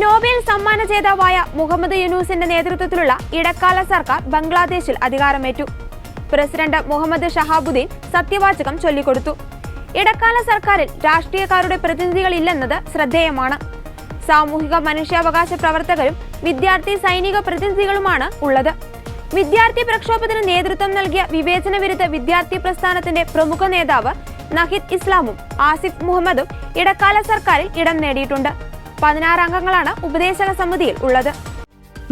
Nobel സമ്മാന ജേതാവായ മുഹമ്മദ് യൂനൂസിന്റെ നേതൃത്വത്തിലുള്ള ഇടക്കാല സർക്കാർ ബംഗ്ലാദേശിൽ അധികാരമേറ്റു. പ്രസിഡന്റ് മുഹമ്മദ് ഷഹാബുദ്ദീൻ സത്യവാചകം ചൊല്ലിക്കൊടുത്തു. ഇടക്കാല സർക്കാരിൽ രാഷ്ട്രീയക്കാരുടെ പ്രതിനിധികളില്ലെന്നത് ശ്രദ്ധേയമാണ്. സാമൂഹിക മനുഷ്യാവകാശ പ്രവർത്തകരും വിദ്യാർത്ഥി സൈനിക പ്രതിനിധികളുമാണ് ഉള്ളത്. വിദ്യാർത്ഥി പ്രക്ഷോഭത്തിന് നേതൃത്വം നൽകിയ വിവേചന വിരുദ്ധ വിദ്യാർത്ഥി പ്രസ്ഥാനത്തിന്റെ പ്രമുഖ നേതാവ് നഹിദ് ഇസ്ലാമും ആസിഫ് മുഹമ്മദും ഇടക്കാല സർക്കാരിൽ ഇടം നേടിയിട്ടുണ്ട്. 16 അംഗങ്ങളാണ് ഉപദേശക സമിതിയിൽ ഉള്ളത്.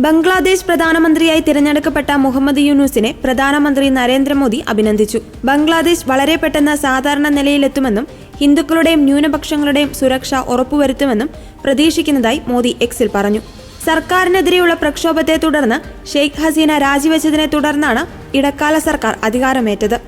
ബംഗ്ലാദേശ് പ്രധാനമന്ത്രിയായി തിരഞ്ഞെടുക്കപ്പെട്ട മുഹമ്മദ് യൂനൂസിനെ പ്രധാനമന്ത്രി നരേന്ദ്രമോദി അഭിനന്ദിച്ചു. ബംഗ്ലാദേശ് വളരെ പെട്ടെന്ന് സാധാരണ നിലയിലെത്തുമെന്നും ഹിന്ദുക്കളുടെയും ന്യൂനപക്ഷങ്ങളുടെയും സുരക്ഷ ഉറപ്പുവരുത്തുമെന്നും പ്രതീക്ഷിക്കുന്നതായി മോദി എക്സിൽ പറഞ്ഞു. സർക്കാരിനെതിരെയുള്ള പ്രക്ഷോഭത്തെ തുടർന്ന് ഷെയ്ഖ് ഹസീന രാജിവെച്ചതിനെ തുടർന്നാണ് ഇടക്കാല സർക്കാർ അധികാരമേറ്റത്.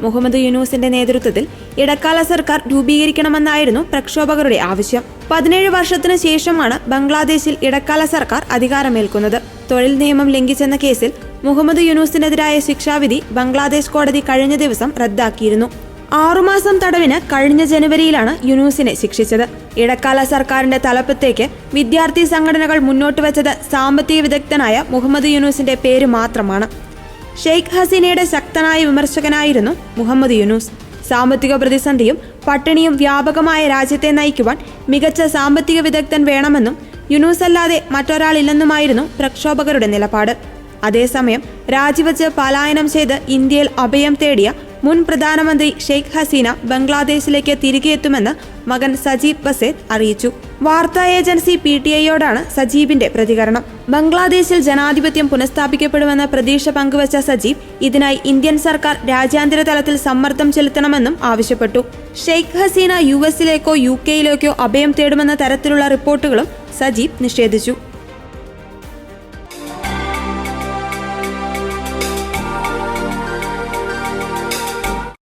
മുഹമ്മദ് യൂനൂസിന്റെ നേതൃത്വത്തിൽ ഇടക്കാല സർക്കാർ രൂപീകരിക്കണമെന്നായിരുന്നു പ്രക്ഷോഭകരുടെ ആവശ്യം. 17 വർഷത്തിനു ശേഷമാണ് ബംഗ്ലാദേശിൽ ഇടക്കാല സർക്കാർ അധികാരമേൽക്കുന്നത്. തൊഴിൽ നിയമം ലംഘിച്ചെന്ന കേസിൽ മുഹമ്മദ് യൂനൂസിനെതിരായ ശിക്ഷാവിധി ബംഗ്ലാദേശ് കോടതി കഴിഞ്ഞ ദിവസം റദ്ദാക്കിയിരുന്നു. 6 മാസം തടവിന് കഴിഞ്ഞ ജനുവരിയിലാണ് യൂനൂസിനെ ശിക്ഷിച്ചത്. ഇടക്കാല സർക്കാരിന്റെ തലപ്പത്തേക്ക് വിദ്യാർത്ഥി സംഘടനകൾ മുന്നോട്ട് വെച്ചത് സാമ്പത്തിക വിദഗ്ധനായ മുഹമ്മദ് യൂനൂസിന്റെ പേര് മാത്രമാണ്. ഷെയ്ഖ് ഹസീനയുടെ ശക്തനായ വിമർശകനായിരുന്നു മുഹമ്മദ് യൂനൂസ്. സാമ്പത്തിക പ്രതിസന്ധിയും പട്ടിണിയും വ്യാപകമായ രാജ്യത്തെ നയിക്കുവാൻ മികച്ച സാമ്പത്തിക വിദഗ്ധൻ വേണമെന്നും യൂനൂസ് അല്ലാതെ മറ്റൊരാളില്ലെന്നുമായിരുന്നു പ്രക്ഷോഭകരുടെ നിലപാട്. അതേസമയം രാജിവെച്ച് പലായനം ചെയ്ത് ഇന്ത്യയിൽ അഭയം തേടിയ മുൻ പ്രധാനമന്ത്രി ഷെയ്ഖ് ഹസീന ബംഗ്ലാദേശിലേക്ക് തിരികെ എത്തുമെന്ന് മകൻ സജീബ് ബസേദ് അറിയിച്ചു. വാർത്താ ഏജൻസി PTIയോടാണ് സജീബിന്റെ പ്രതികരണം. ബംഗ്ലാദേശിൽ ജനാധിപത്യം പുനഃസ്ഥാപിക്കപ്പെടുമെന്ന പ്രതീക്ഷ പങ്കുവച്ച സജീബ് ഇതിനായി ഇന്ത്യൻ സർക്കാർ രാജ്യാന്തര തലത്തിൽ സമ്മർദ്ദം ചെലുത്തണമെന്നും ആവശ്യപ്പെട്ടു. ഷെയ്ഖ് ഹസീന US-ലേക്കോ UK-യിലേക്കോ അഭയം തേടുമെന്ന തരത്തിലുള്ള റിപ്പോർട്ടുകളും സജീബ് നിഷേധിച്ചു.